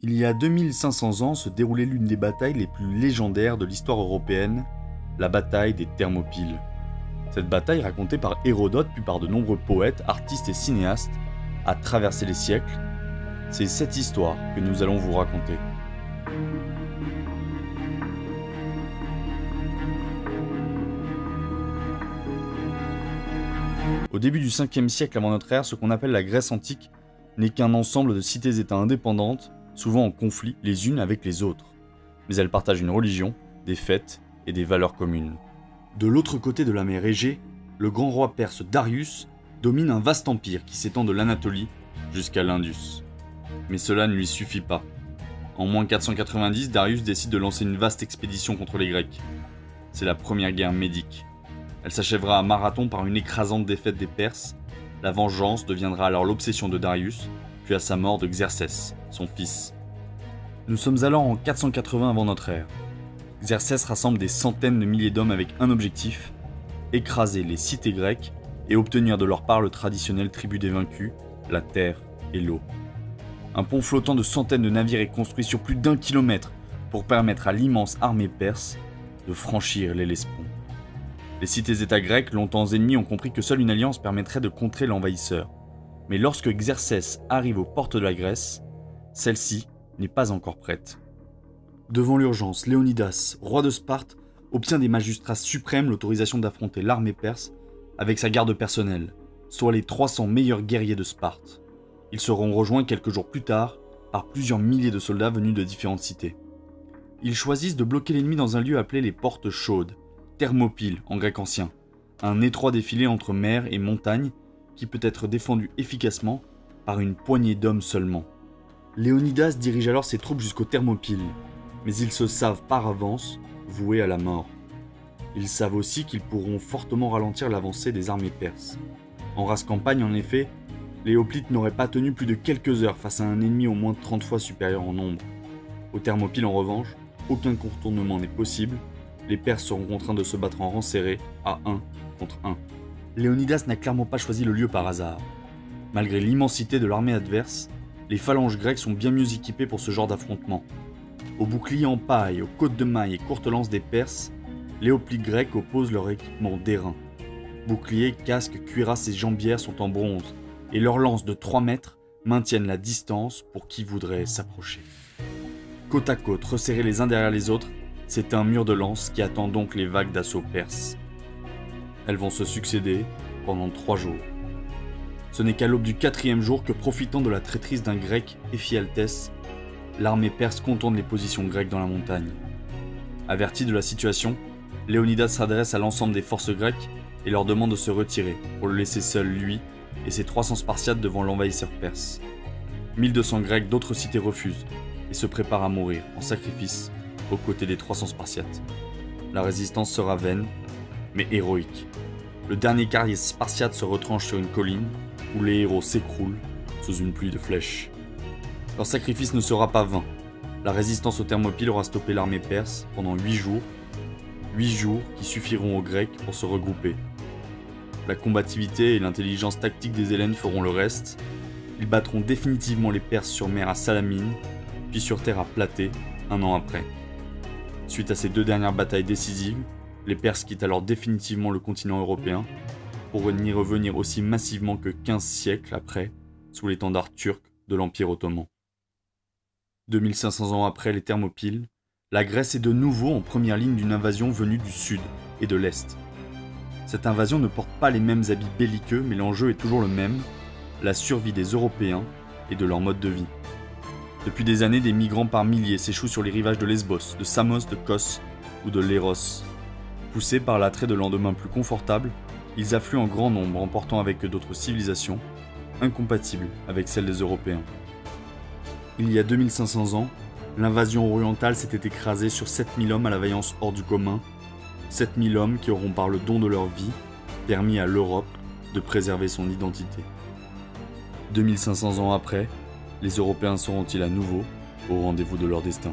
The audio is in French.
Il y a 2500 ans se déroulait l'une des batailles les plus légendaires de l'histoire européenne, la bataille des Thermopyles. Cette bataille, racontée par Hérodote puis par de nombreux poètes, artistes et cinéastes, a traversé les siècles. C'est cette histoire que nous allons vous raconter. Au début du 5e siècle avant notre ère, ce qu'on appelle la Grèce antique n'est qu'un ensemble de cités-États indépendantes, souvent en conflit les unes avec les autres. Mais elles partagent une religion, des fêtes et des valeurs communes. De l'autre côté de la mer Égée, le grand roi perse Darius domine un vaste empire qui s'étend de l'Anatolie jusqu'à l'Indus. Mais cela ne lui suffit pas. En moins 490, Darius décide de lancer une vaste expédition contre les Grecs. C'est la première guerre médique. Elle s'achèvera à Marathon par une écrasante défaite des Perses. La vengeance deviendra alors l'obsession de Darius, puis à sa mort de Xerxès, son fils. Nous sommes alors en 480 avant notre ère. Xerxès rassemble des centaines de milliers d'hommes avec un objectif, écraser les cités grecques et obtenir de leur part le traditionnel tribut des vaincus, la terre et l'eau. Un pont flottant de centaines de navires est construit sur plus d'1 kilomètre pour permettre à l'immense armée perse de franchir l'Hellespont. Les cités-États grecs, longtemps ennemis, ont compris que seule une alliance permettrait de contrer l'envahisseur. Mais lorsque Xerxès arrive aux portes de la Grèce, celle-ci n'est pas encore prête. Devant l'urgence, Léonidas, roi de Sparte, obtient des magistrats suprêmes l'autorisation d'affronter l'armée perse avec sa garde personnelle, soit les 300 meilleurs guerriers de Sparte. Ils seront rejoints quelques jours plus tard par plusieurs milliers de soldats venus de différentes cités. Ils choisissent de bloquer l'ennemi dans un lieu appelé les Portes Chaudes, Thermopyles en grec ancien, un étroit défilé entre mer et montagne qui peut être défendu efficacement par une poignée d'hommes seulement. Léonidas dirige alors ses troupes jusqu'aux Thermopyles, mais ils se savent par avance voués à la mort. Ils savent aussi qu'ils pourront fortement ralentir l'avancée des armées perses. En race campagne, en effet, les hoplites n'auraient pas tenu plus de quelques heures face à un ennemi au moins 30 fois supérieur en nombre. Aux Thermopyles, en revanche, aucun contournement n'est possible. Les Perses seront contraints de se battre en rang serré, à 1 contre 1. Léonidas n'a clairement pas choisi le lieu par hasard. Malgré l'immensité de l'armée adverse, les phalanges grecques sont bien mieux équipées pour ce genre d'affrontement. Aux boucliers en paille, aux côtes de mailles et courtes lances des Perses, les hoplites grecs opposent leur équipement d'airain. Boucliers, casques, cuirasses et jambières sont en bronze, et leurs lances de 3 mètres maintiennent la distance pour qui voudrait s'approcher. Côte à côte, resserrés les uns derrière les autres, c'est un mur de lances qui attend donc les vagues d'assaut perses. Elles vont se succéder pendant 3 jours. Ce n'est qu'à l'aube du 4e jour que, profitant de la traîtrise d'un grec, Éphialtès, l'armée perse contourne les positions grecques dans la montagne. Averti de la situation, Léonidas s'adresse à l'ensemble des forces grecques et leur demande de se retirer pour le laisser seul, lui, et ses 300 Spartiates devant l'envahisseur perse. 1200 Grecs d'autres cités refusent et se préparent à mourir en sacrifice aux côtés des 300 Spartiates. La résistance sera vaine, mais héroïque. Le dernier guerrier spartiate se retranche sur une colline où les héros s'écroulent sous une pluie de flèches. Leur sacrifice ne sera pas vain. La résistance aux Thermopyles aura stoppé l'armée perse pendant 8 jours. 8 jours qui suffiront aux Grecs pour se regrouper. La combativité et l'intelligence tactique des Hellènes feront le reste. Ils battront définitivement les Perses sur mer à Salamine, puis sur terre à Platée, un an après. Suite à ces 2 dernières batailles décisives, les Perses quittent alors définitivement le continent européen, pour n'y revenir aussi massivement que 15 siècles après, sous l'étendard turc de l'Empire ottoman. 2500 ans après les Thermopyles, la Grèce est de nouveau en première ligne d'une invasion venue du sud et de l'est. Cette invasion ne porte pas les mêmes habits belliqueux, mais l'enjeu est toujours le même, la survie des Européens et de leur mode de vie. Depuis des années, des migrants par milliers s'échouent sur les rivages de Lesbos, de Samos, de Kos ou de Léros. Poussés par l'attrait de lendemains plus confortables, ils affluent en grand nombre, emportant avec eux d'autres civilisations, incompatibles avec celles des Européens. Il y a 2500 ans, l'invasion orientale s'était écrasée sur 7000 hommes à la vaillance hors du commun, 7000 hommes qui auront par le don de leur vie permis à l'Europe de préserver son identité. 2500 ans après, les Européens seront-ils à nouveau au rendez-vous de leur destin ?